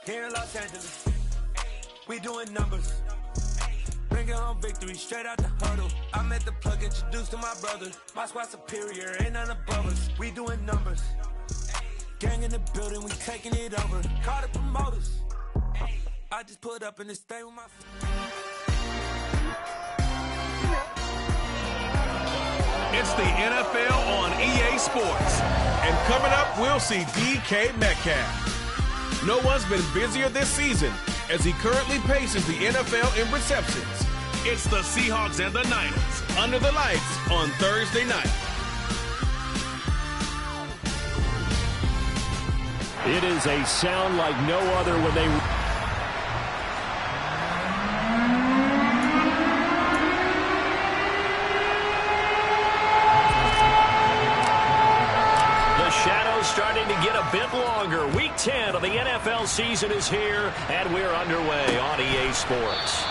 Here in Los Angeles, we doing numbers. Bringing home victory straight out the huddle. I met the plug, introduced to my brother. My squad superior, ain't none above us. We doing numbers. Gang in the building, we taking it over. Call the promoters. I just put up in this thing with my... It's the NFL on EA Sports. And coming up, we'll see DK Metcalf. No one's been busier this season as he currently paces the NFL in receptions. It's the Seahawks and the Niners under the lights on Thursday night. It is a sound like no other when they... Starting to get a bit longer. Week 10 of the NFL season is here, and we're underway on EA Sports.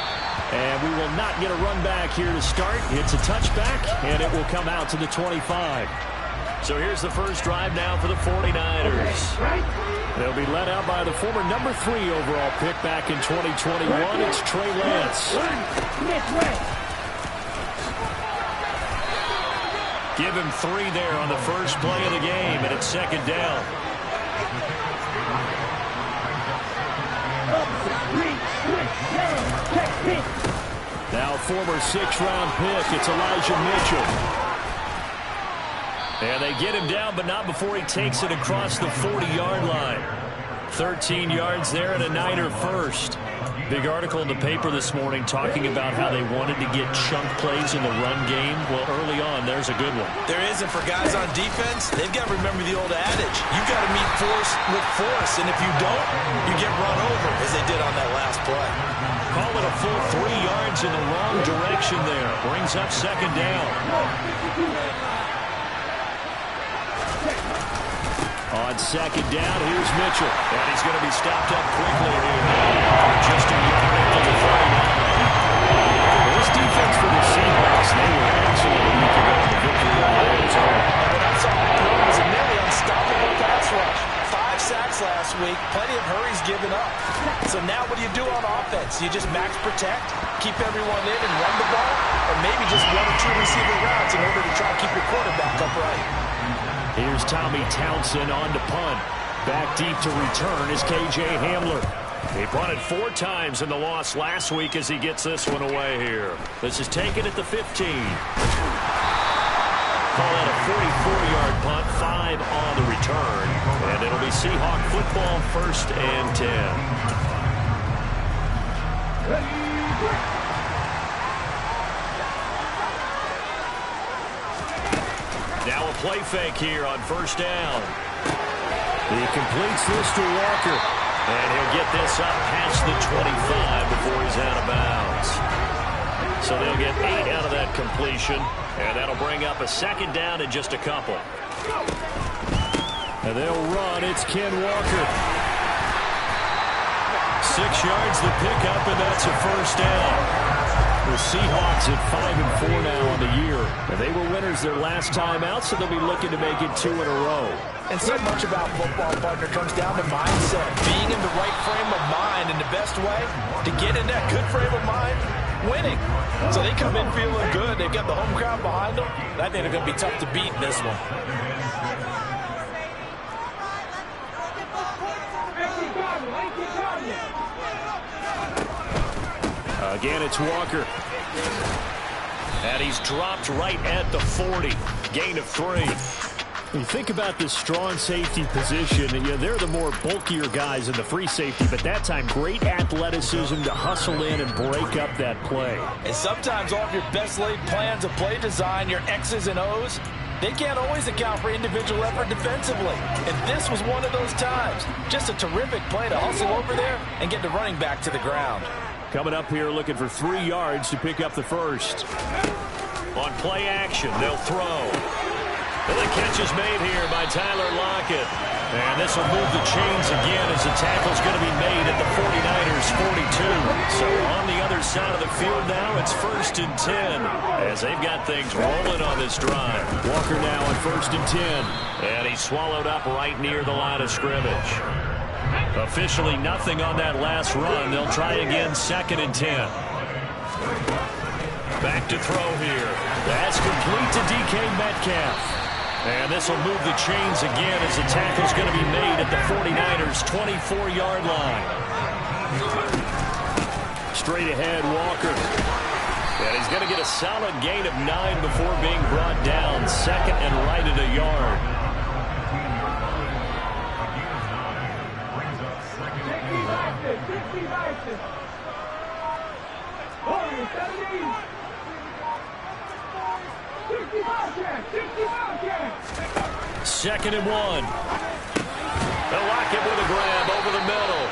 And we will not get a run back here to start. It's a touchback, and it will come out to the 25. So here's the first drive now for the 49ers. They'll be led out by the former number 3 overall pick back in 2021. It's Trey Lance. Give him 3 there on the first play of the game, and it's second down. Now former 6th-round pick, it's Elijah Mitchell. And they get him down, but not before he takes it across the 40-yard line. 13 yards there and a Niner first. Big article in the paper this morning talking about how they wanted to get chunk plays in the run game. Well, early on, there's a good one. There isn't for guys on defense. They've got to remember the old adage. You've got to meet force with force, and if you don't, you get run over, as they did on that last play. Call it a full 3 yards in the wrong direction there. Brings up second down. On second down, here's Mitchell. And he's going to be stopped up quickly here. Just a yard into the 39. This defense for the Seahawks, they were excellent a week ago in the victory on the Rams. But that's all it was a nearly unstoppable pass rush. 5 sacks last week, plenty of hurries given up. So now what do you do on offense? You just max protect, keep everyone in and run the ball, or maybe just 1 or 2 receiver routes in order to try to keep your quarterback upright. Here's Tommy Townsend on to punt. Back deep to return is K.J. Hamler. He punted 4 times in the loss last week as he gets this one away here. This is taken at the 15. Call that a 44-yard punt, 5 on the return. And it'll be Seahawk football, 1st and 10. Now a play fake here on 1st down. He completes this to Walker. And he'll get this up past the 25 before he's out of bounds. So they'll get 8 out of that completion. And that'll bring up a 2nd down in just a couple. And they'll run. It's Ken Walker. 6 yards the pickup, and that's a 1st down. The Seahawks at 5-4 now on the year. And they were winners their last time out, so they'll be looking to make it 2 in a row. And so much about football, partner, comes down to mindset. Being in the right frame of mind, and the best way to get in that good frame of mind, winning. So they come in feeling good. They've got the home crowd behind them. I think they're going to be tough to beat in this one. Again, it's Walker. And he's dropped right at the 40. Gain of 3. You think about this strong safety position, they're the more bulkier guys in the free safety, but that time great athleticism to hustle in and break up that play. And sometimes all of your best laid plans of play design, your X's and O's, they can't always account for individual effort defensively. And this was one of those times. Just a terrific play to hustle over there and get the running back to the ground. Coming up here looking for 3 yards to pick up the first. On play action, they'll throw. And the catch is made here by Tyler Lockett. And this will move the chains again as the tackle's going to be made at the 49ers 42. So on the other side of the field now, it's 1st and 10 as they've got things rolling on this drive. Walker now on 1st and 10. And he's swallowed up right near the line of scrimmage. A Officially nothing on that last run. They'll try again, 2nd and 10. Back to throw here. That's complete to DK Metcalf. And this will move the chains again as the tackle's going to be made at the 49ers' 24-yard line. Straight ahead, Walker. And he's going to get a solid gain of 9 before being brought down. 2nd and right at a yard. Second and 1. They'll lock it with a grab over the middle.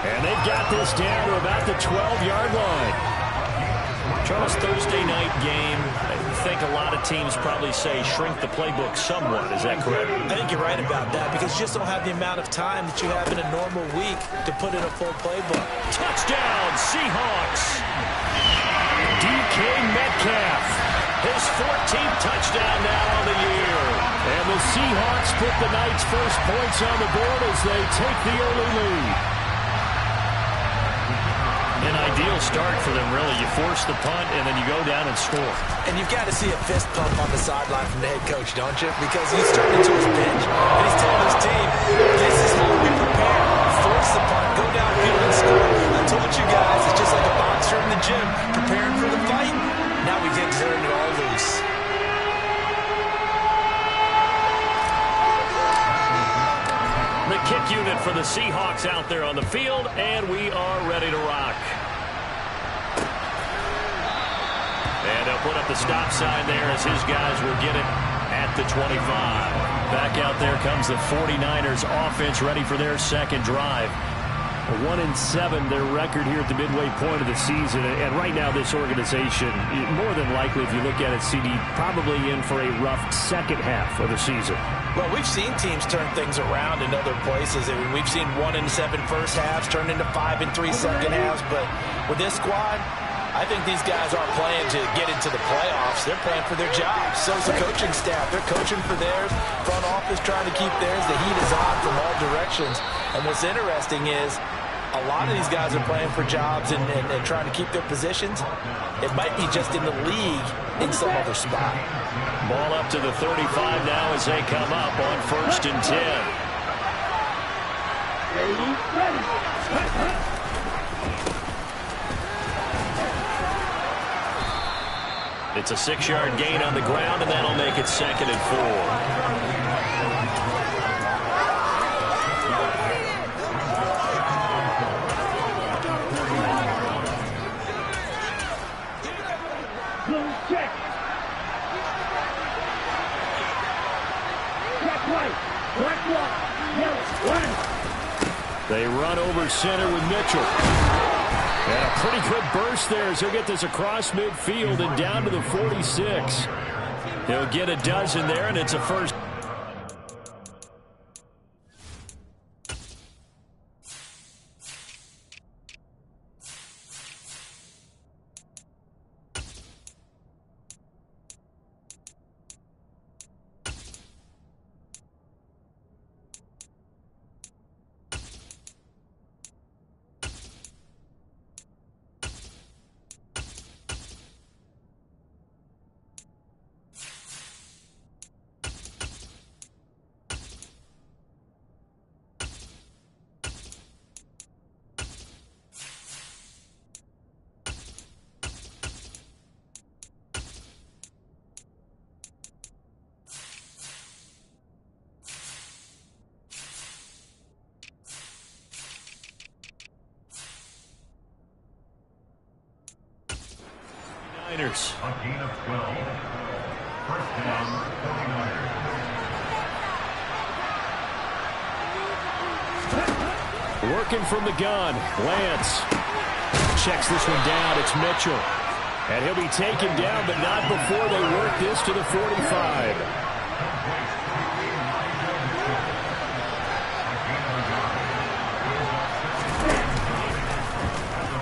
And they've got this down to about the 12-yard line. Charles, Thursday night game. I think a lot of teams probably say shrink the playbook somewhat. Is that correct? I think you're right about that because you just don't have the amount of time that you have in a normal week to put in a full playbook. Touchdown, Seahawks. DK Metcalf. His 14th touchdown now on the year. And the Seahawks put the night's first points on the board as they take the early lead. An ideal start for them, really. You force the punt, and then you go down and score. And you've got to see a fist pump on the sideline from the head coach, don't you? Because he's turning to his bench, and he's telling his team, this is how we prepare. Force the punt, go downfield and score. I told you guys, it's just like a boxer in the gym, preparing for the fight. Now we get turned it all loose. The kick unit for the Seahawks out there on the field, and we are ready to rock. And they'll put up the stop sign there as his guys will get it at the 25. Back out there comes the 49ers offense ready for their second drive. 1-7, their record here at the midway point of the season. And right now, this organization, more than likely, if you look at it, CD, probably in for a rough second half of the season. Well, we've seen teams turn things around in other places. I mean, we've seen 1-7 first halves turn into 5-3 second halves. But with this squad, I think these guys aren't playing to get into the playoffs. They're playing for their jobs. So's the coaching staff. They're coaching for theirs. Front office trying to keep theirs. The heat is on from all directions. And what's interesting is a lot of these guys are playing for jobs and trying to keep their positions. It might be just in the league in some other spot. Ball up to the 35 now as they come up on 1st and 10. It's a 6-yard gain on the ground, and that'll make it 2nd and 4. They run over center with Mitchell. And a pretty good burst there as he'll get this across midfield and down to the 46. He'll get a dozen there, and it's a first. Niners. A gain of 12. First down, 49ers. Working from the gun, Lance checks this one down. It's Mitchell. And he'll be taken down, but not before they work this to the 45.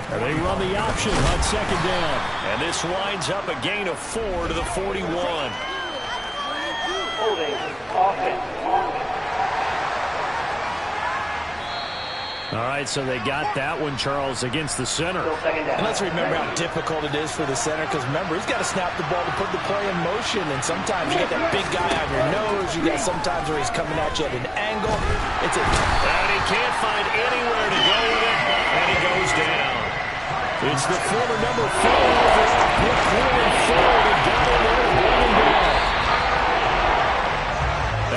And they run the option on 2nd down. And this winds up a gain of 4 to the 41. Holding offense. All right, so they got that one, Charles, against the center. And let's remember how difficult it is for the center, because remember, he's got to snap the ball to put the play in motion, and sometimes you get that big guy on your nose. You got sometimes where he's coming at you at an angle. And he can't find anywhere to go with it, and he goes down. It's the former number 4 overall pick, pulling forward and got him there to bring him down.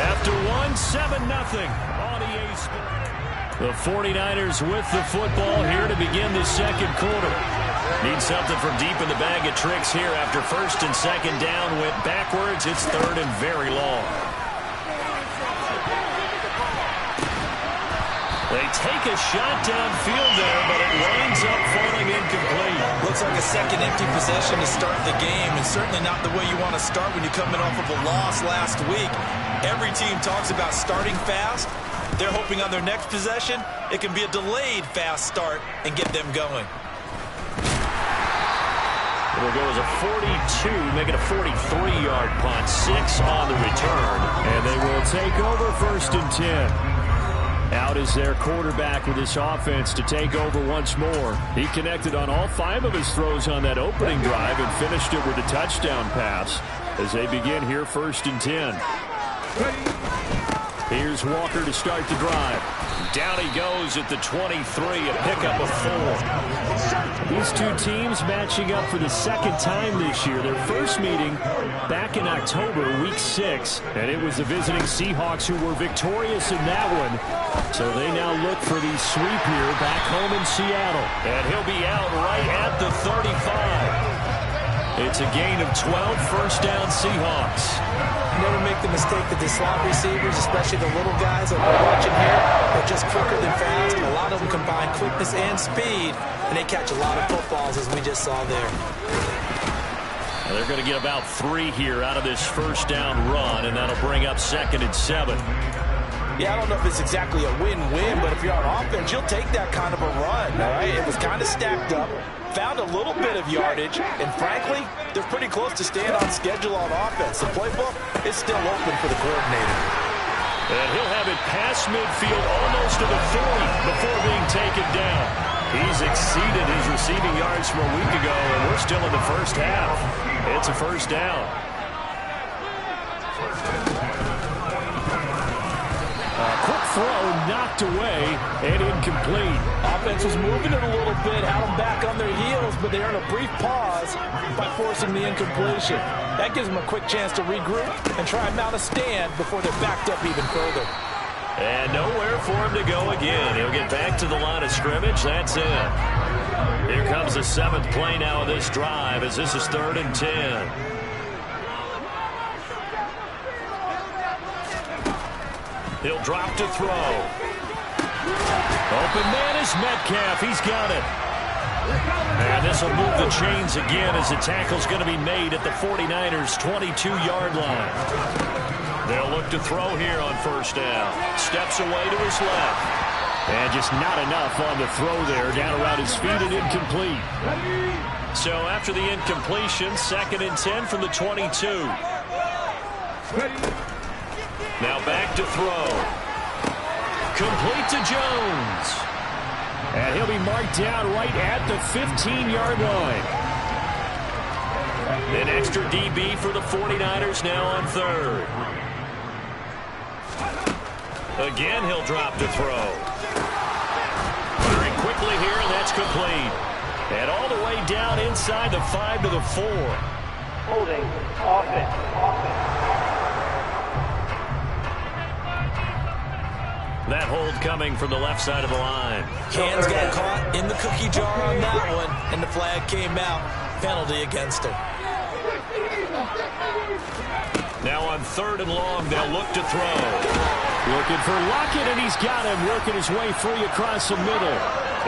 After 1, 7-0 on EA Sports. The 49ers with the football here to begin the second quarter. Need something from deep in the bag of tricks here after first and second down went backwards. It's third and very long. They take a shot downfield there, but it winds up falling incomplete. Looks like a second empty possession to start the game, and certainly not the way you want to start when you're coming off of a loss last week. Every team talks about starting fast. They're hoping on their next possession, it can be a delayed fast start and get them going. It'll go as a 42, make it a 43-yard punt. 6 on the return. And they will take over first and 10. Out is their quarterback with this offense to take over once more. He connected on all 5 of his throws on that opening drive and finished it with a touchdown pass as they begin here first and 10. Here's Walker to start the drive. Down he goes at the 23, a pickup of 4. These two teams matching up for the second time this year. Their first meeting back in October, week 6, and it was the visiting Seahawks who were victorious in that one. So they now look for the sweep here back home in Seattle. And he'll be out right at the 35. It's a gain of 12, first down Seahawks. Never make the mistake that the slot receivers, especially the little guys that we're watching here, are just quicker than fast. A lot of them combine quickness and speed, and they catch a lot of footballs, as we just saw there. Well, they're going to get about 3 here out of this first down run, and that'll bring up second and 7. Yeah, I don't know if it's exactly a win-win, but if you're on offense, you'll take that kind of a run, all right? It was kind of stacked up, found a little bit of yardage, and frankly, they're pretty close to staying on schedule on offense. The playbook is still open for the coordinator. And he'll have it past midfield almost to the 40 before being taken down. He's exceeded his receiving yards from a week ago, and we're still in the first half. It's a first down. Quick throw knocked away and incomplete. Offense was moving it a little bit, had them back on their heels, but they earned a brief pause by forcing the incompletion. That gives them a quick chance to regroup and try and mount a stand before they're backed up even further. And nowhere for him to go again. He'll get back to the line of scrimmage. That's it. Here comes the 7th play now of this drive as this is 3rd and 10. He'll drop to throw. Open man is Metcalf. He's got it. And this will move the chains again as the tackle's going to be made at the 49ers' 22-yard line. They'll look to throw here on first down. Steps away to his left. And just not enough on the throw there. Down around his feet and incomplete. So after the incompletion, 2nd and 10 from the 22. Now back to throw. Complete to Jones. And he'll be marked down right at the 15-yard line. An extra DB for the 49ers now on 3rd. Again, he'll drop to throw. Firing quickly here, and that's complete. And all the way down inside the 5 to the 4. Holding offense. That hold coming from the left side of the line. Hands got caught in the cookie jar on that one, and the flag came out. Penalty against him. Now on 3rd and long, they'll look to throw. Looking for Lockett, and he's got him working his way free across the middle.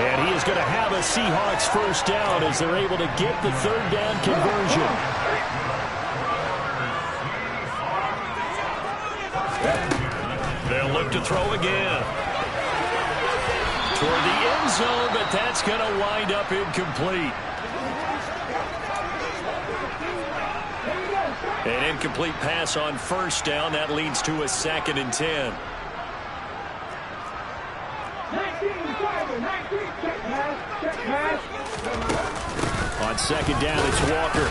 And he is going to have a Seahawks first down as they're able to get the 3rd down conversion. They'll look to throw again. Toward the end zone, but that's going to wind up incomplete. An incomplete pass on first down. That leads to a 2nd and 10. On second down, it's Walker.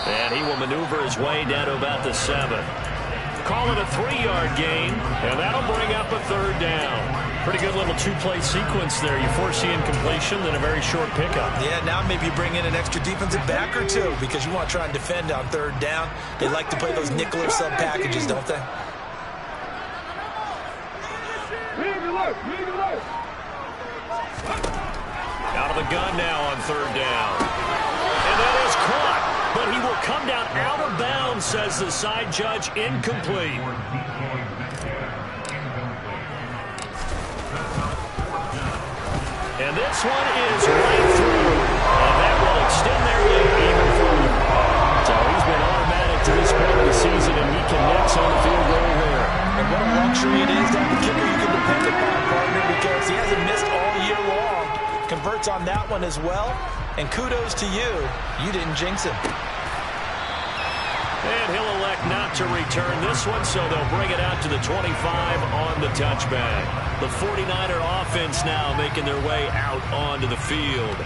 And he will maneuver his way down to about the 7. Call it a 3-yard gain, and that'll bring up a third down. Pretty good little two-play sequence there. You foresee incompletion, then a very short pickup. Yeah, now maybe you bring in an extra defensive back or two because you want to try and defend on third down. They like to play those nickel or sub packages, don't they? Out of the gun now on third down. And that is caught, but he will come down out of bounds, says the side judge, incomplete. And this one is right through. And that will extend their lead even further. So he's been automatic to this point of the season, and he connects on the field goal there. And what a luxury it is to have a kicker you can depend upon, partner, because he hasn't missed all year long. Converts on that one as well. And kudos to you. You didn't jinx him. And he'll elect not to return this one, so they'll bring it out to the 25 on the touchback. The 49er offense now making their way out onto the field.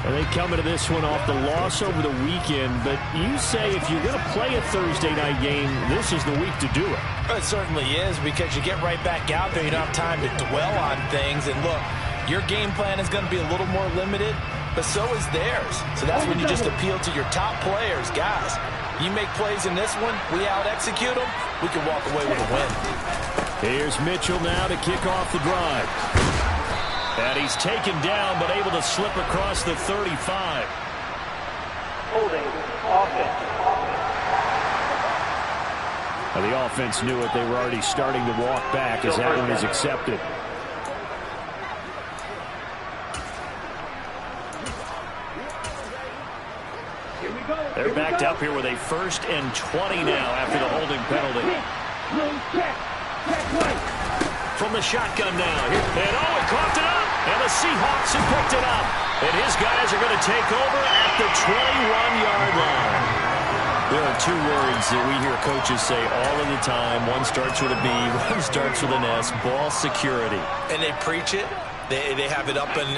And they come into this one off the loss over the weekend, but you say if you're going to play a Thursday night game, this is the week to do it. It certainly is, because you get right back out there. You don't have time to dwell on things. And look, your game plan is going to be a little more limited, but so is theirs. So that's when you just appeal to your top players. Guys, you make plays in this one, we out-execute them, we can walk away with a win. Here's Mitchell now to kick off the drive. And he's taken down, but able to slip across the 35. Holding. Offense. Now the offense knew it. They were already starting to walk back as that one is accepted. They're backed up here with a 1st and 20 now after the holding penalty. From the shotgun now. And he coughed it up. And the Seahawks have picked it up. And his guys are going to take over at the 21-yard line. There are 2 words that we hear coaches say all of the time. One starts with a B, one starts with an S. Ball security. And they preach it. They have it up in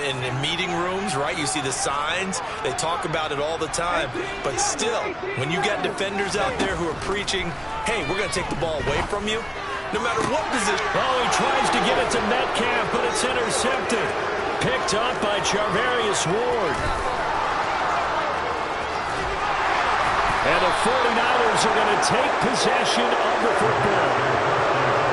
meeting rooms, right? You see the signs. They talk about it all the time. But still, when you got defenders out there who are preaching, hey, we're going to take the ball away from you, no matter what position. Oh, he tries to get it to Metcalf, but it's intercepted. Picked up by Charvarius Ward. And the 49ers are going to take possession of the football.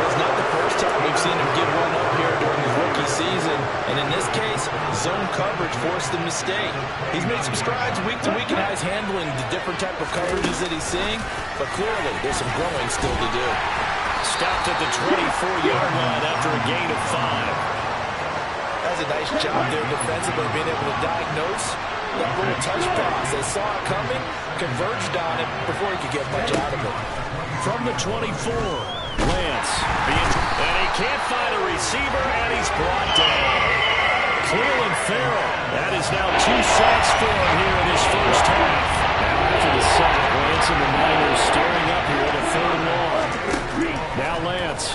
It's not the first time we've seen him give one up here during his rookie season. And in this case, zone coverage forced the mistake. He's made some strides week to week in how he's handling the different type of coverages that he's seeing. But clearly, there's some growing still to do. Stopped at the 24-yard line after a gain of 5. That's a nice job there defensively, being able to diagnose that little touch pass. They saw it coming, converged on it before he could get much out of it. From the 24, Lance. And he can't find a receiver, and he's brought down. Cleveland Farrell. That is now 2 sacks for him here in his first half. Now after the sack, Lance and the Niners staring up here at a 3rd and long. Now Lance.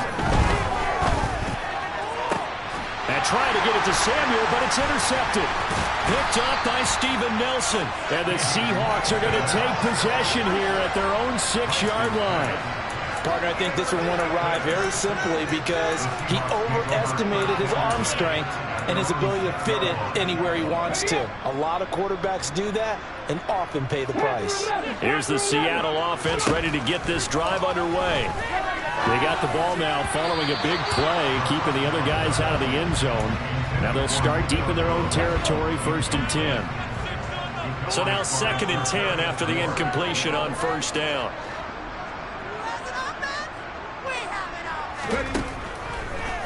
And trying to get it to Samuel, but it's intercepted. Picked up by Steven Nelson. And the Seahawks are going to take possession here at their own 6-yard line. Partner, I think this one won't arrive very simply because he overestimated his arm strength and his ability to fit it anywhere he wants to. A lot of quarterbacks do that and often pay the price. Here's the Seattle offense ready to get this drive underway. They got the ball now following a big play, keeping the other guys out of the end zone. Now they'll start deep in their own territory, 1st and 10. So now 2nd and 10 after the incompletion on 1st down.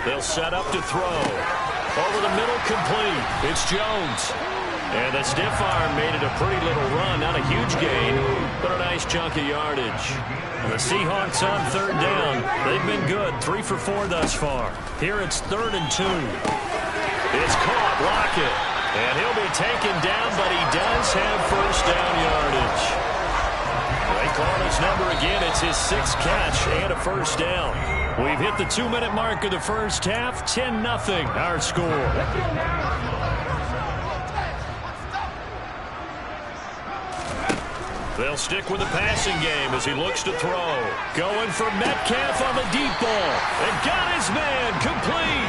They'll set up to throw. Over the middle, complete. It's Jones. And the stiff arm made it a pretty little run. Not a huge gain, but a nice chunk of yardage. And the Seahawks on 3rd down. They've been good. 3 for 4 thus far. Here it's 3rd and 2. It's caught. Lockett. And he'll be taken down, but he does have 1st down yardage. They call his number again. It's his 6th catch and a 1st down. We've hit the 2-minute mark of the first half. 10-0 our score. They'll stick with the passing game as he looks to throw. Going for Metcalf on the deep ball. And got his man complete.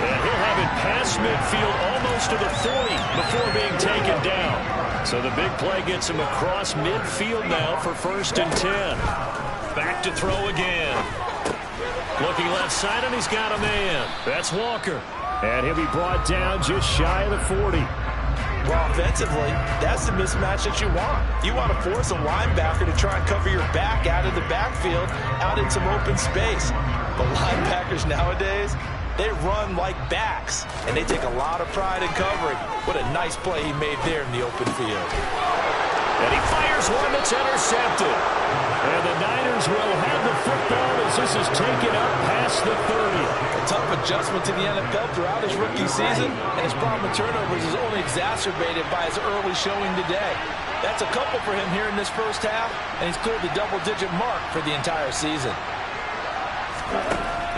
And he'll have it past midfield almost to the 40 before being taken down. So the big play gets him across midfield now for 1st and 10. Back to throw again. Looking left side, and he's got a man. That's Walker. And he'll be brought down just shy of the 40. Well, offensively, that's the mismatch that you want. You want to force a linebacker to try and cover your back out of the backfield, out in some open space. But linebackers nowadays, they run like backs, and they take a lot of pride in covering. What a nice play he made there in the open field. And he fires one that's intercepted. And the Niners will have the football as this is taken up past the 30. A tough adjustment to the NFL throughout his rookie season, and his problem with turnovers is only exacerbated by his early showing today. That's a couple for him here in this first half, and he's cleared the double-digit mark for the entire season.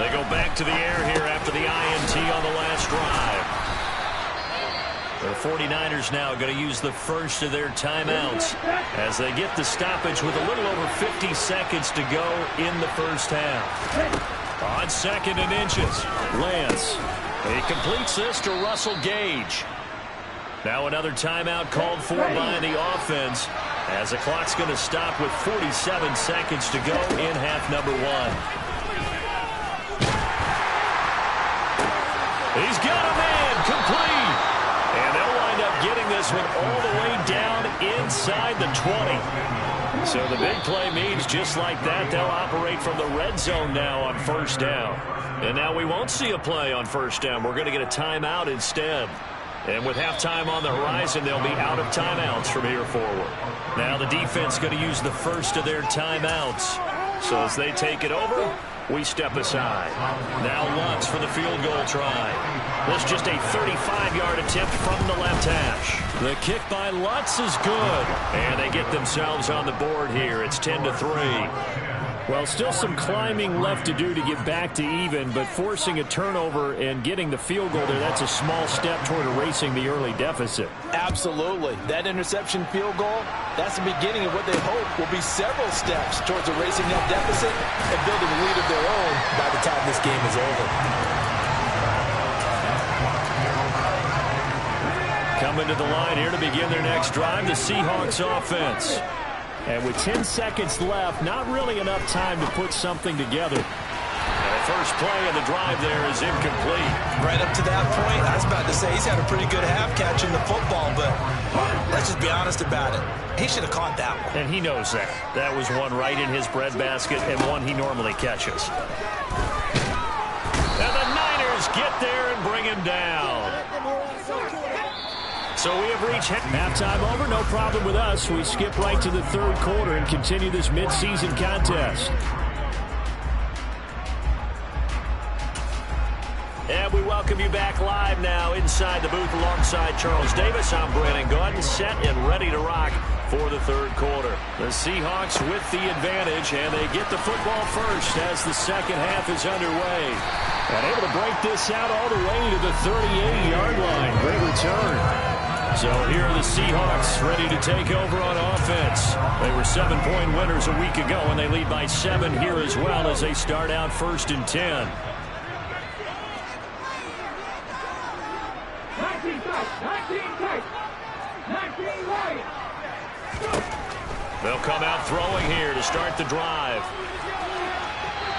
They go back to the air here after the INT on the last drive. The 49ers now going to use the first of their timeouts as they get the stoppage with a little over 50 seconds to go in the first half. On 2nd and inches, Lance. He completes this to Russell Gage. Now another timeout called for by the offense as the clock's going to stop with 47 seconds to go in half number 1. He's got a man complete. And they'll wind up getting this one all the way down inside the 20. So the big play means just like that, they'll operate from the red zone now on 1st down. And now we won't see a play on 1st down. We're going to get a timeout instead. And with halftime on the horizon, they'll be out of timeouts from here forward. Now the defense going to use the first of their timeouts. So as they take it over, we step aside. Now Lutz for the field goal try. This just a 35-yard attempt from the left hash. The kick by Lutz is good. And they get themselves on the board here. It's 10-3. Well, still some climbing left to do to get back to even, but forcing a turnover and getting the field goal there, that's a small step toward erasing the early deficit. Absolutely. That interception field goal, that's the beginning of what they hope will be several steps towards erasing that deficit and building a lead of their own by the time this game is over. Coming to the line here to begin their next drive, the Seahawks offense. And with 10 seconds left, not really enough time to put something together. And the first play of the drive there is incomplete. Right up to that point, I was about to say he's had a pretty good half catching the football, but let's just be honest about it. He should have caught that one. And he knows that. That was one right in his breadbasket and one he normally catches. And the Niners get there and bring him down. So we have reached halftime over. No problem with us. We skip right to the 3rd quarter and continue this midseason contest. And we welcome you back live now inside the booth alongside Charles Davis. I'm Brandon Gordon, set and ready to rock for the 3rd quarter. The Seahawks with the advantage, and they get the football first as the 2nd half is underway. And able to break this out all the way to the 38-yard line. Great return. So here are the Seahawks ready to take over on offense. They were 7-point winners a week ago, and they lead by 7 here as well as they start out 1st and 10. 19 right. They'll come out throwing here to start the drive.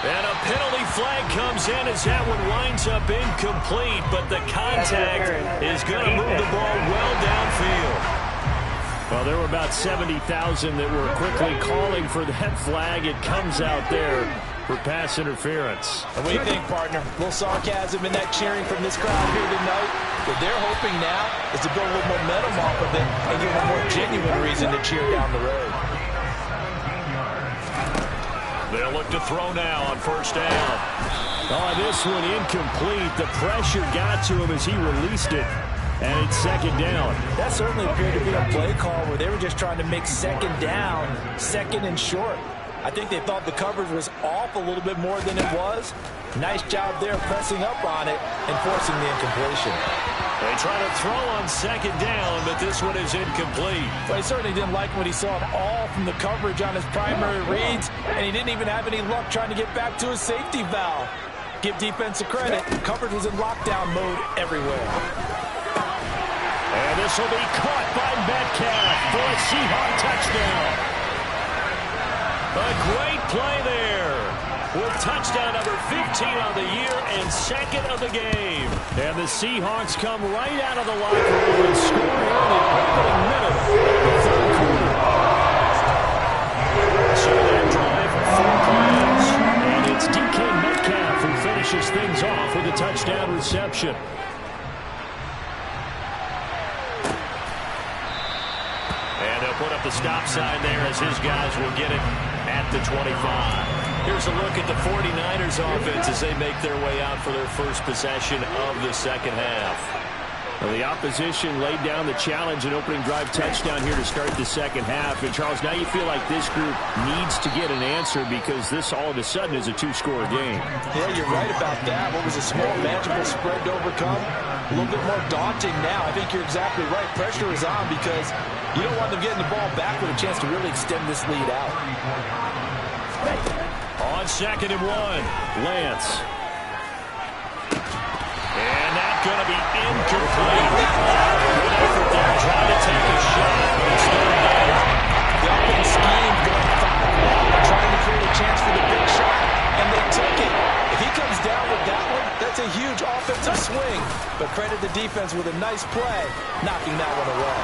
And a penalty flag comes in as that one winds up incomplete, but the contact is going to move the ball well downfield. Well, there were about 70,000 that were quickly calling for that flag. It comes out there for pass interference. And what do you think, partner? A little sarcasm in that cheering from this crowd here tonight. What they're hoping now is to build a little momentum off of it and give them a more genuine reason to cheer down the road. They'll look to throw now on 1st down. Oh, this one incomplete. The pressure got to him as he released it. And it's 2nd down. That certainly appeared to be a play call where they were just trying to make 2nd down, 2nd and short. I think they thought the coverage was off a little bit more than it was. Nice job there pressing up on it and forcing the incompletion. They try to throw on second down, but this one is incomplete. Well, he certainly didn't like what he saw at all from the coverage on his primary reads, and he didn't even have any luck trying to get back to his safety valve. Give defense a credit. Coverage was in lockdown mode everywhere. And this will be caught by Metcalf for a Seahawks touchdown. A great play there with touchdown number 15 on the year and second of the game. And the Seahawks come right out of the locker room and score here in the opening minute of the third quarter. So that drive, 4 plays. And it's DK Metcalf who finishes things off with a touchdown reception. And they'll put up the stop sign there as his guys will get it at the 25. Here's a look at the 49ers offense as they make their way out for their first possession of the second half. Well, the opposition laid down the challenge and opening drive touchdown here to start the second half. And, Charles, now you feel like this group needs to get an answer because this all of a sudden is a 2-score game. Yeah, you're right about that. What was a small, manageable spread to overcome? A little bit more daunting now. I think you're exactly right. Pressure is on because you don't want them getting the ball back with a chance to really extend this lead out. On 2nd and 1, Lance. and that's going to be incomplete. Good effort there, trying to take a shot, but it's not there. The open scheme going 5-wide, trying to create a chance for the big shot, and they took it. If he comes down with that one, that's a huge offensive swing. But credit the defense with a nice play, knocking that one away.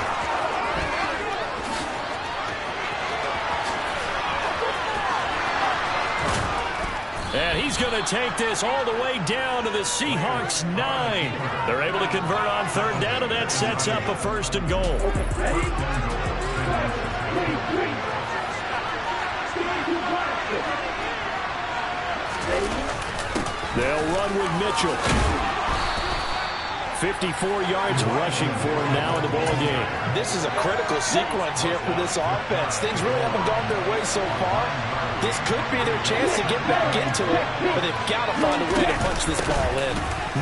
And he's going to take this all the way down to the Seahawks 9. They're able to convert on 3rd down, and that sets up a 1st and goal. They'll run with Mitchell. 54 yards rushing for him now in the ball game. This is a critical sequence here for this offense. Things really haven't gone their way so far. This could be their chance to get back into it, but they've got to find a way to punch this ball in.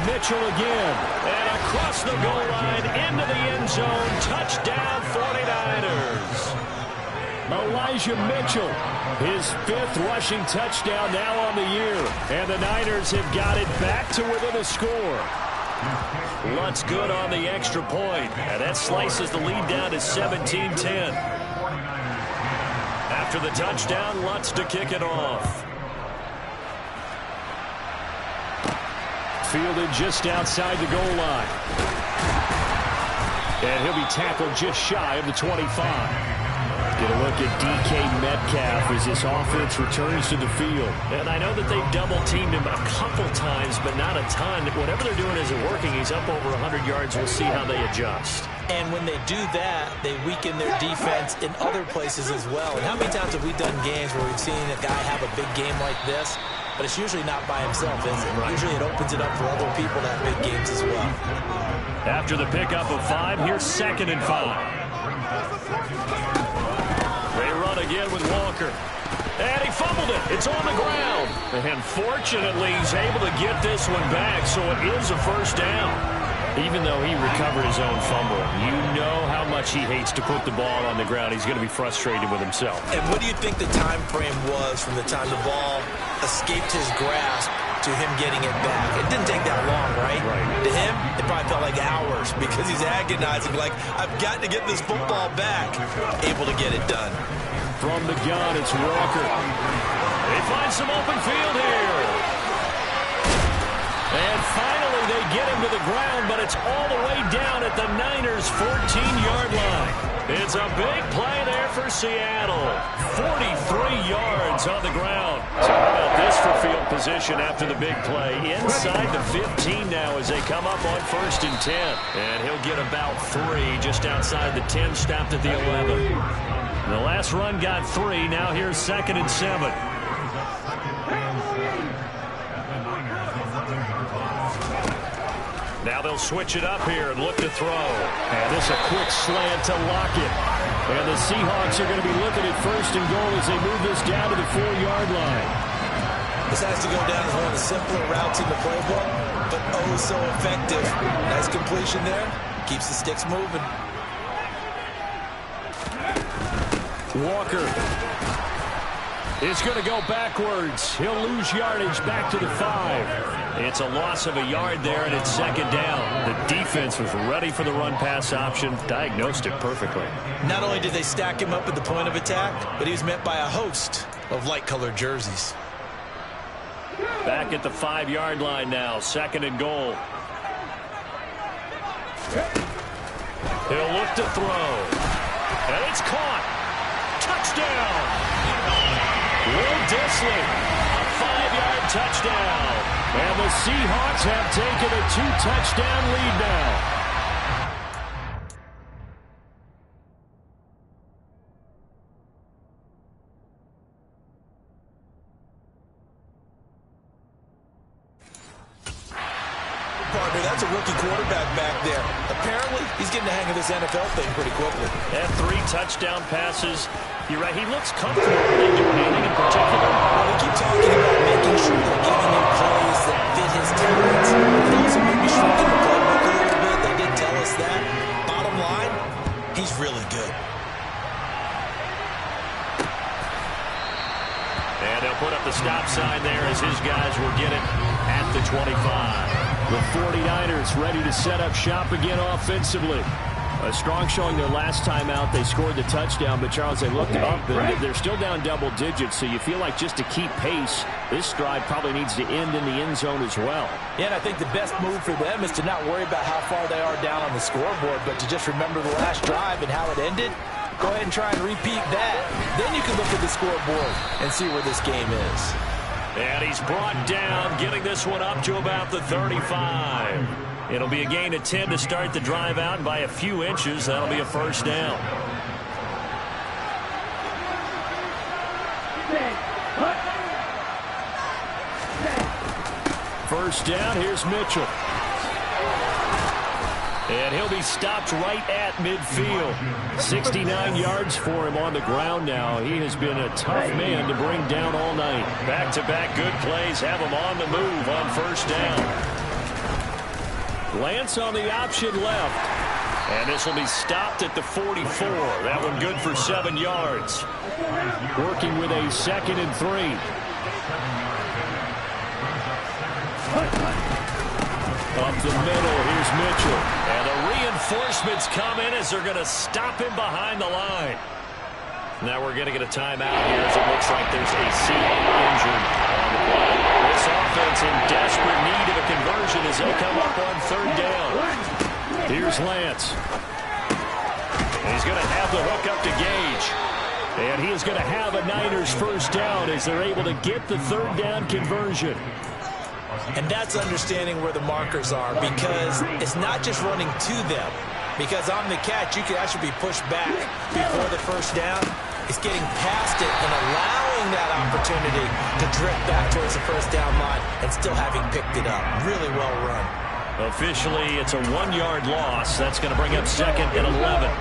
Mitchell again. And across the goal line, into the end zone, touchdown 49ers. Elijah Mitchell, his 5th rushing touchdown now on the year. And the Niners have got it back to within a score. Lutz good on the extra point. And that slices the lead down to 17-10. After the touchdown, Lutz to kick it off. Fielded just outside the goal line. And he'll be tackled just shy of the 25. Get a look at DK Metcalf as this offense returns to the field. And I know that they've double-teamed him a couple times, but not a ton. Whatever they're doing isn't working. He's up over 100 yards. We'll see how they adjust. And when they do that, they weaken their defense in other places as well. And how many times have we done games where we've seen a guy have a big game like this, but it's usually not by himself, is it? Right. Usually it opens it up for other people to have big games as well. After the pickup of 5, here's 2nd and 5. They run again with Walker. And he fumbled it. It's on the ground. And fortunately, he's able to get this one back, so it is a 1st down. Even though he recovered his own fumble, you know how much he hates to put the ball on the ground. He's going to be frustrated with himself. And what do you think the time frame was from the time the ball escaped his grasp to him getting it back? It didn't take that long, right? To him, it probably felt like hours because he's agonizing, like, I've got to get this football back. Able to get it done. From the gun, it's Walker. They find some open field here. And finally, they get him to the ground, but it's all the way down at the Niners' 14-yard line. It's a big play there for Seattle. 43 yards on the ground. So how about this for field position after the big play? Inside the 15 now as they come up on 1st and 10. And he'll get about 3 just outside the 10, stopped at the 11. The last run got 3. Now here's 2nd and 7. Now they'll switch it up here and look to throw. And this a quick slant to Lockett. And the Seahawks are going to be looking at first and goal as they move this down to the 4-yard line. This has to go down as one of the simpler routes in the playbook, but oh so effective. Nice completion there. Keeps the sticks moving. Walker is going to go backwards. He'll lose yardage back to the 5. It's a loss of a yard there, and it's second down. The defense was ready for the run-pass option, diagnosed it perfectly. Not only did they stack him up at the point of attack, but he was met by a host of light-colored jerseys. Back at the 5-yard line now, second and goal. He'll look to throw. And it's caught. Touchdown. Will Disley, a 5-yard touchdown. And the Seahawks have taken a 2-touchdown lead now. Partner, that's a rookie quarterback back there. Apparently, he's getting the hang of this NFL thing pretty quickly. And 3 touchdown passes. You're right, he looks comfortable. Are they doing anything in particular? Well, we keep talking about making sure they're giving him plays that fit his talents. They also may be shrinking the playbook a little bit. They did tell us that. Bottom line, he's really good. And they'll put up the stop sign there as his guys will get it at the 25. The 49ers ready to set up shop again offensively. A strong showing their last time out. They scored the touchdown, but Charles, they looked up and they're still down double digits, so you feel like just to keep pace, this drive probably needs to end in the end zone as well. Yeah, and I think the best move for them is to not worry about how far they are down on the scoreboard, but to just remember the last drive and how it ended. Go ahead and try and repeat that. Then you can look at the scoreboard and see where this game is. And he's brought down, getting this one up to about the 35. It'll be a gain of 10 to start the drive out, and by a few inches, that'll be a first down. First down, here's Mitchell. And he'll be stopped right at midfield. 69 yards for him on the ground now. He has been a tough man to bring down all night. Back-to-back good plays have him on the move on first down. Lance on the option left. And this will be stopped at the 44. That one good for 7 yards. Working with a 2nd and 3. Up the middle, here's Mitchell. And the reinforcements come in as they're going to stop him behind the line. Now we're going to get a timeout here as it looks like there's a Seahawks injured on the play. This offense in desperate need of a conversion as they come up on 3rd down. Here's Lance. And he's going to have the hook up to Gage. And he is going to have a Niners first down as they're able to get the 3rd down conversion. And that's understanding where the markers are, because it's not just running to them. Because on the catch, you could actually be pushed back before the first down. It's getting past it and allowing that opportunity to drift back towards the first down line and still having picked it up. Really well run. Officially, it's a 1-yard loss. That's going to bring up 2nd and 11.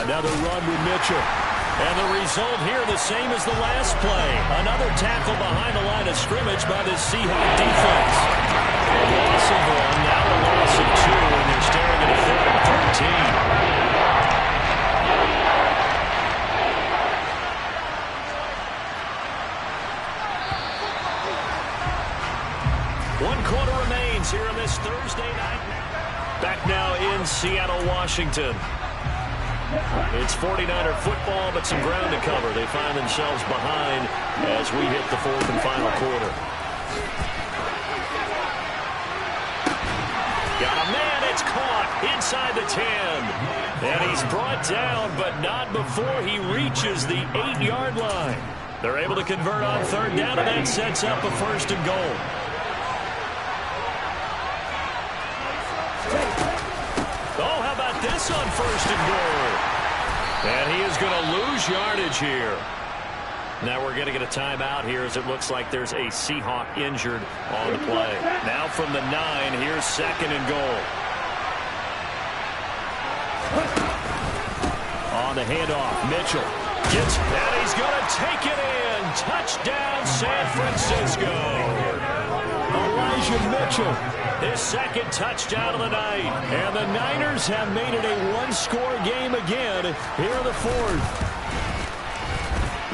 Another run with Mitchell. And the result here the same as the last play. Another tackle behind the line of scrimmage by the Seahawks defense. A loss of 1, now a loss of 2, and they're staring at a 3rd and 13. 1 quarter remains here on this Thursday night. Back now in Seattle, Washington. It's 49er football, but some ground to cover. They find themselves behind as we hit the 4th and final quarter. Got a man, it's caught inside the 10. And he's brought down, but not before he reaches the 8-yard line. They're able to convert on 3rd down, and that sets up a 1st and goal. Oh, how about this on 1st and goal? And he is going to lose yardage here. Now we're going to get a timeout here as it looks like there's a Seahawk injured on the play. Now from the 9, here's 2nd and goal. On the handoff, Mitchell gets, and he's going to take it in. Touchdown, San Francisco. Elijah Mitchell, his 2nd touchdown of the night. And the Niners have made it a one-score game again here in the 4th.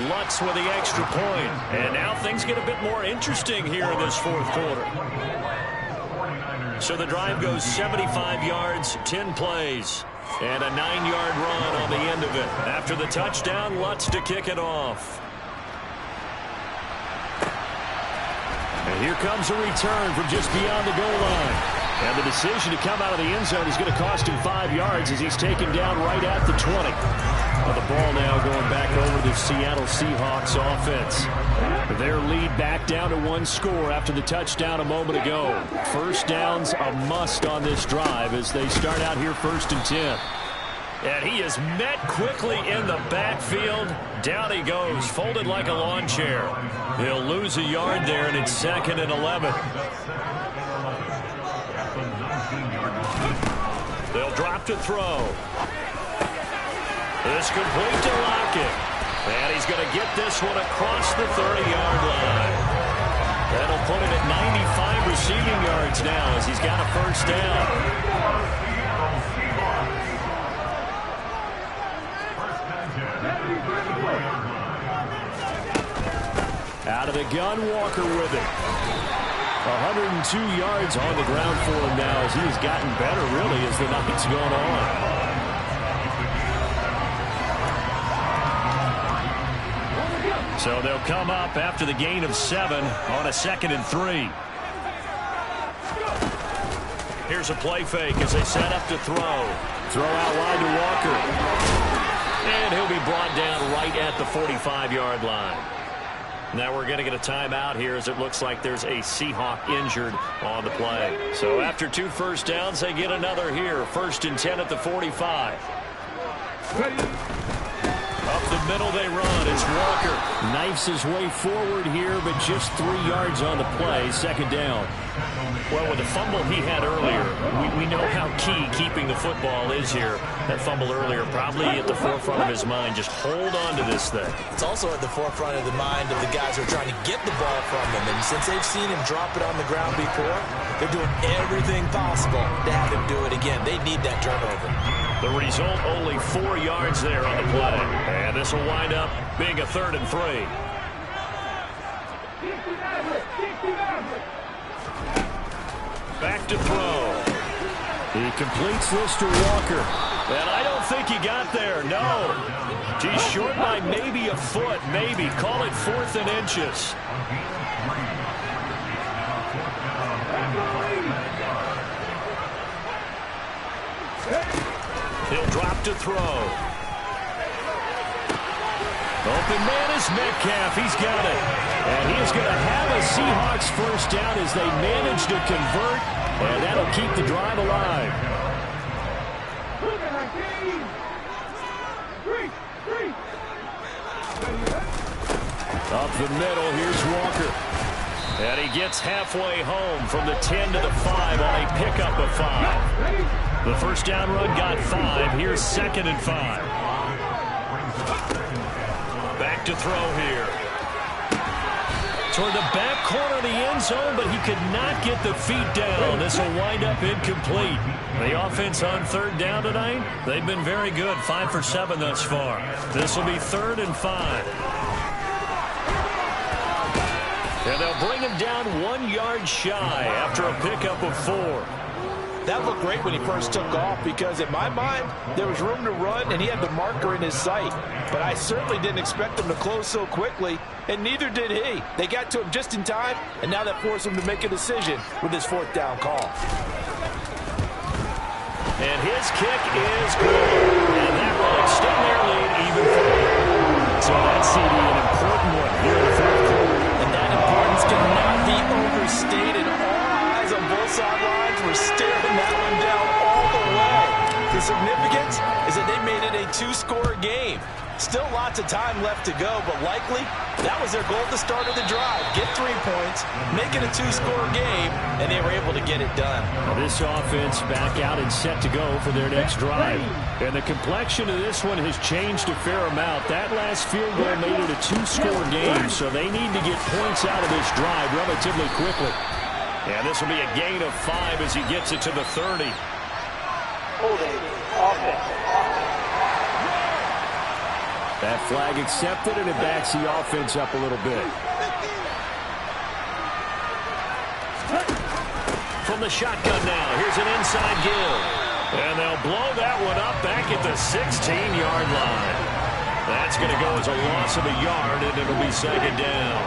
Lutz with the extra point. And now things get a bit more interesting here in this 4th quarter. So the drive goes 75 yards, 10 plays. And a 9-yard run on the end of it. After the touchdown, Lutz to kick it off. And here comes a return from just beyond the goal line. And the decision to come out of the end zone is going to cost him 5 yards as he's taken down right at the 20. Well, the ball now going back over the Seattle Seahawks offense. Their lead back down to 1 score after the touchdown a moment ago. First down's a must on this drive as they start out here 1st and 10. And he is met quickly in the backfield. Down he goes, folded like a lawn chair. He'll lose a yard there, and it's 2nd and 11. They'll drop to throw. It's complete to Lockett. And he's going to get this one across the 30-yard line. That'll put him at 95 receiving yards now as he's got a first down. Out of the gun, Walker with it. 102 yards on the ground for him now as he has gotten better, really, as the night's gone on. So they'll come up after the gain of 7 on a 2nd and 3. Here's a play fake as they set up to throw. Throw out wide to Walker. And he'll be brought down right at the 45-yard line. Now we're going to get a timeout here as it looks like there's a Seahawk injured on the play. So after 2 first downs, they get another here. 1st and 10 at the 45. Up the middle they run. It's Walker. Knifes his way forward here, but just 3 yards on the play. 2nd down. Well, with the fumble he had earlier, we know how key keeping the football is here. That fumble earlier probably at the forefront of his mind. Just hold on to this thing. It's also at the forefront of the mind of the guys who are trying to get the ball from him. And since they've seen him drop it on the ground before, they're doing everything possible to have him do it again. They need that turnover. The result, only 4 yards there on the play. And this will wind up being a 3rd and 3. Back to throw. He completes this to Walker. And I don't think he got there, no. He's short by maybe a foot, maybe. Call it 4th and inches. He'll drop to throw. Open man is Metcalf. He's got it. And he is going to have a Seahawks first down as they manage to convert. And that'll keep the drive alive. Up the middle, here's Walker. And he gets halfway home from the 10 to the 5 on a pickup of 5. The first down run got 5. Here's 2nd and 5. Back to throw here. Toward the back corner of the end zone, but he could not get the feet down. This will wind up incomplete. The offense on 3rd down tonight, they've been very good. 5 for 7 thus far. This will be 3rd and 5. And they'll bring him down 1 yard shy after a pickup of 4. That looked great when he first took off because, in my mind, there was room to run and he had the marker in his sight. But I certainly didn't expect him to close so quickly, and neither did he. They got to him just in time, and now that forced him to make a decision with his 4th down call. And his kick is good. And that will extend their lead even further. So that's an important one here in the 4th quarter. And that importance cannot be overstated. All eyes on both sidelines were staring that one down all the way. The significance is that they made it a 2-score game. still lots of time left to go, but likely that was their goal at the start of the drive. Get 3 points, make it a 2-score game, and they were able to get it done. Now this offense back out and set to go for their next drive. And the complexion of this one has changed a fair amount. That last field goal made it a 2-score game, so they need to get points out of this drive relatively quickly. And this will be a gain of 5 as he gets it to the 30. Holding offense. That flag accepted, and it backs the offense up a little bit. From the shotgun now, here's an inside give. And they'll blow that one up back at the 16-yard line. That's going to go as a loss of a yard, and it'll be second down.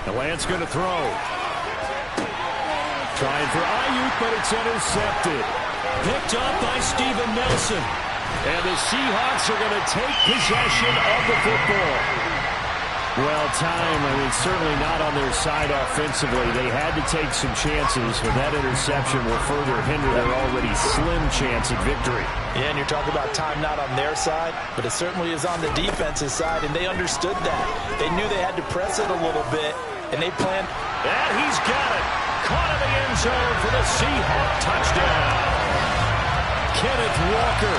The Lance going to throw. Trying for Ayuk, but it's intercepted. Picked up by Steven Nelson. And the Seahawks are going to take possession of the football. Well, certainly not on their side offensively. They had to take some chances, but that interception will further hinder their already slim chance at victory. Yeah, and you're talking about time not on their side, but it certainly is on the defense's side, and they understood that. They knew they had to press it a little bit, and they planned. And he's got it. Caught in the end zone for the Seahawk touchdown. Kenneth Walker,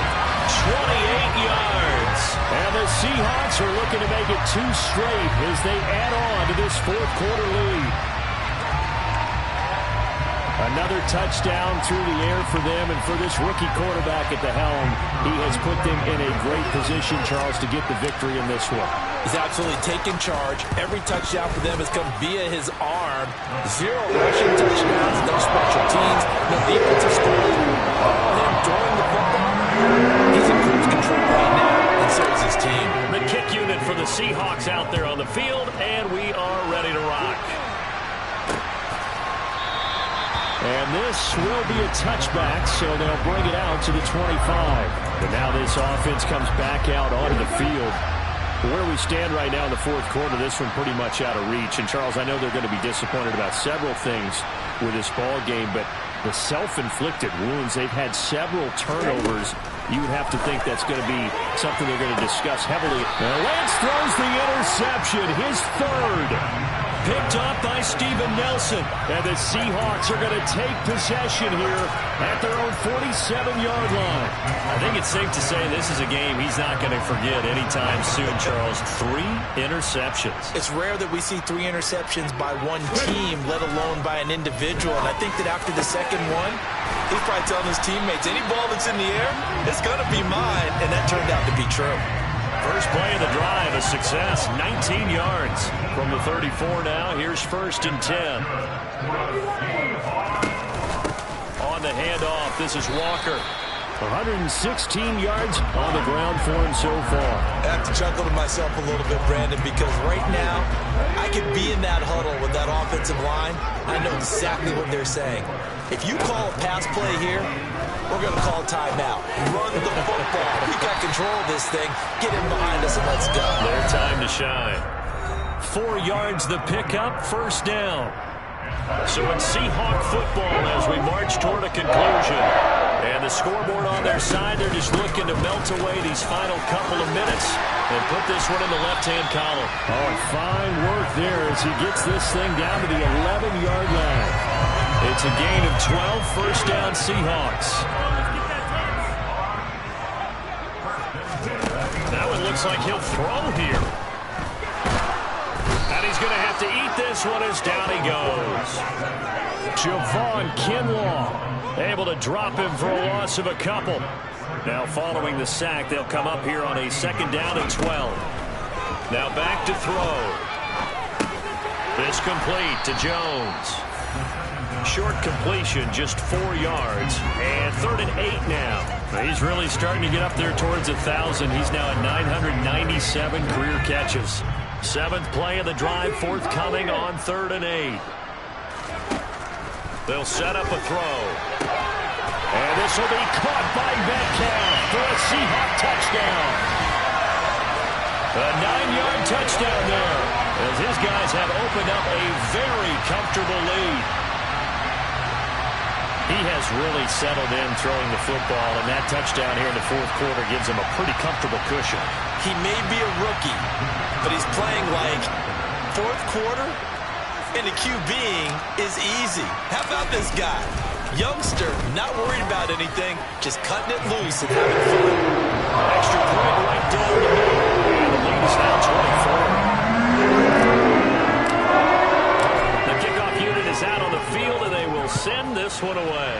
28 yards. And the Seahawks are looking to make it 2 straight as they add on to this fourth-quarter lead. Another touchdown through the air for them, and for this rookie quarterback at the helm, he has put them in a great position, Charles, to get the victory in this one. He's absolutely taken charge. Every touchdown for them has come via his arm. 0 rushing touchdowns, no special teams, no defensive score. All him throwing the football. He's in cruise control right now, and so is his team. The kick unit for the Seahawks out there on the field, and we are ready to rock. And this will be a touchback, so they'll bring it out to the 25. But now this offense comes back out onto the field. Where we stand right now in the fourth quarter, this one pretty much out of reach. And, Charles, I know they're going to be disappointed about several things with this ball game, but the self-inflicted wounds, they've had several turnovers. You would have to think that's going to be something they're going to discuss heavily. Now Lance throws the interception, his third. Picked up by Steven Nelson. And the Seahawks are going to take possession here at their own 47-yard line. I think it's safe to say this is a game he's not going to forget anytime soon, Charles. 3 interceptions. It's rare that we see 3 interceptions by one team, let alone by an individual. And I think that after the second one, he's probably telling his teammates, any ball that's in the air, it's going to be mine. And that turned out to be true. First play of the drive, a success, 19 yards. From the 34 now, here's 1st and 10. On the handoff, this is Walker. 116 yards on the ground for him so far. I have to chuckle to myself a little bit, Brandon, because right now I could be in that huddle with that offensive line. I know exactly what they're saying. If you call a pass play here, we're going to call a timeout. Run the football. We got control of this thing. Get in behind us and let's go. Their time to shine. 4 yards the pickup, 1st down. So it's Seahawk football as we march toward a conclusion. And the scoreboard on their side, they're just looking to melt away these final couple of minutes and put this one in the left-hand column. Oh, and fine work there as he gets this thing down to the 11-yard line. It's a gain of 12, 1st down Seahawks. That one looks like he'll throw here. And he's going to have to eat this one as down he goes. Javon Kinlaw able to drop him for a loss of a couple. Now following the sack, they'll come up here on a 2nd down and 12. Now back to throw. This complete to Jones. Short completion, just 4 yards. And 3rd and 8 now. He's really starting to get up there towards 1,000. He's now at 997 career catches. 7th play of the drive, forthcoming on 3rd and 8. They'll set up a throw. And this will be caught by Metcalf for a Seahawk touchdown. A 9-yard touchdown there, as his guys have opened up a very comfortable lead. He has really settled in throwing the football, and that touchdown here in the fourth quarter gives him a pretty comfortable cushion. He may be a rookie, but he's playing like fourth quarter, and the QBing is easy. How about this guy? Youngster, not worried about anything, just cutting it loose and having fun. Extra point right down the middle, and the lead is now 24. The kickoff unit is out on the field, and they will send this one away.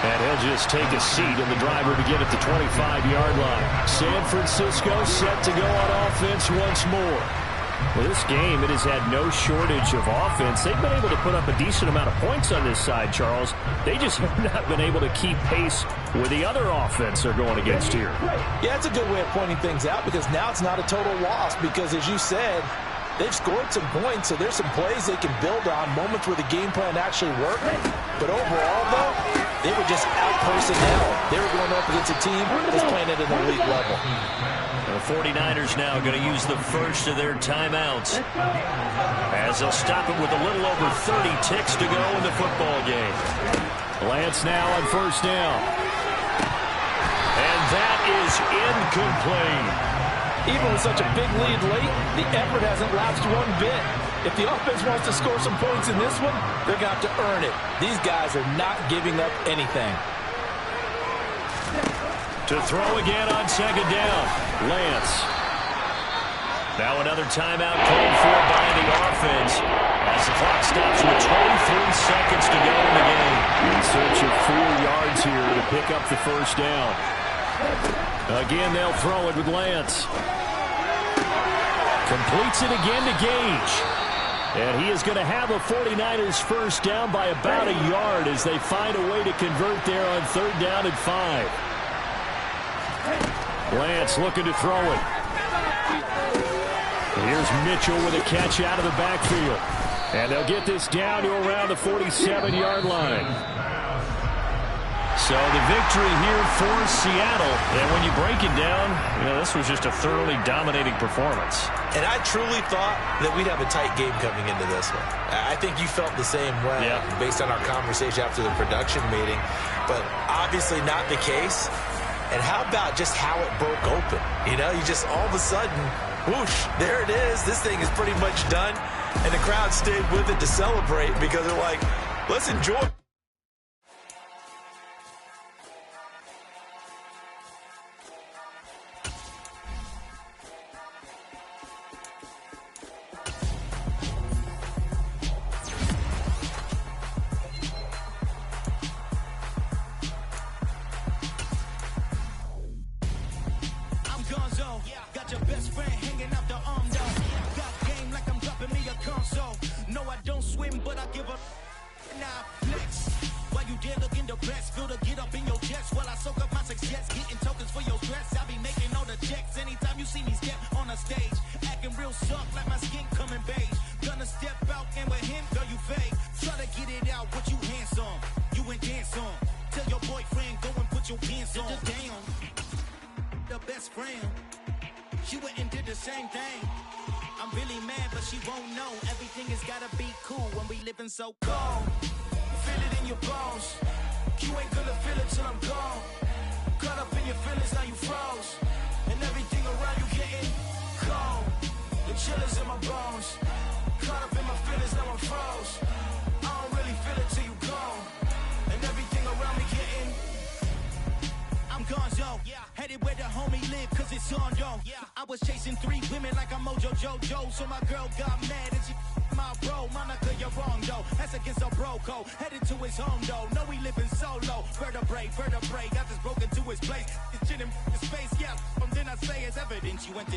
And he'll just take a seat, and the driver begin at the 25-yard line. San Francisco set to go on offense once more. Well, this game, it has had no shortage of offense. They've been able to put up a decent amount of points on this side, Charles. They just have not been able to keep pace with the other offense they're going against here. Yeah, it's a good way of pointing things out because now it's not a total loss because, as you said, they've scored some points, so there's some plays they can build on, moments where the game plan actually worked. But overall, though, they were just out-personnel. They were going up against a team that's playing at an elite level. The 49ers now going to use the first of their timeouts as they'll stop it with a little over 30 ticks to go in the football game. Lance now on first down. And that is incomplete. Even with such a big lead late, the effort hasn't lapsed one bit. If the offense wants to score some points in this one, they're going to have to earn it. These guys are not giving up anything. To throw again on second down, Lance. Now another timeout called for by the offense as the clock stops with 23 seconds to go in the game. In search of 4 yards here to pick up the first down. Again, they'll throw it with Lance. Completes it again to Gage. And he is going to have a 49ers first down by about a yard as they find a way to convert there on third down and 5. Lance looking to throw it. Here's Mitchell with a catch out of the backfield. And they'll get this down to around the 47-yard line. So the victory here for Seattle. And when you break it down, this was just a thoroughly dominating performance. And I truly thought that we'd have a tight game coming into this one. I think you felt the same way based on our conversation after the production meeting. But obviously not the case. And how about just how it broke open? You just all of a sudden, whoosh, there it is. This thing is pretty much done. And the crowd stayed with it to celebrate because they're like, let's enjoy. Got your best friend hanging out the arm though. Got game like I'm dropping me a console. No, I don't swim, but I give up. Now flex. While you dare look in the press, feel the get up in your chest while I soak up my success. Getting tokens for your stress. I be making all the checks anytime you see me step on a stage. Acting real soft like my skin coming beige. Gonna step out and with him, girl, you fake. Try to get it out, what you hands on. You ain't dance on. Tell your boyfriend, go and put your pants on. Damn. The best friend. She went and did the same thing. I'm really mad, but she won't know. Everything has gotta be cool when we living so cold. Feel it in your bones. You ain't gonna feel it till I'm gone. Caught up in your feelings, now you froze. And everything around you getting cold. The chill is in my bones. Caught up in my feelings, now I'm froze. I don't really feel it till you gone. And everything around me getting I'm gonzo. Headed where the homie live, cause it's on, yo. I was chasing 3 women like I'm Mojo Jojo. So my girl got mad and she my bro. Monica, you're wrong, though. That's against a bro code. Headed to his home, though. No, we living solo. Vertebrae. Got this broken to his place. It's chin in his face, yeah. From then I say it's evidence you went to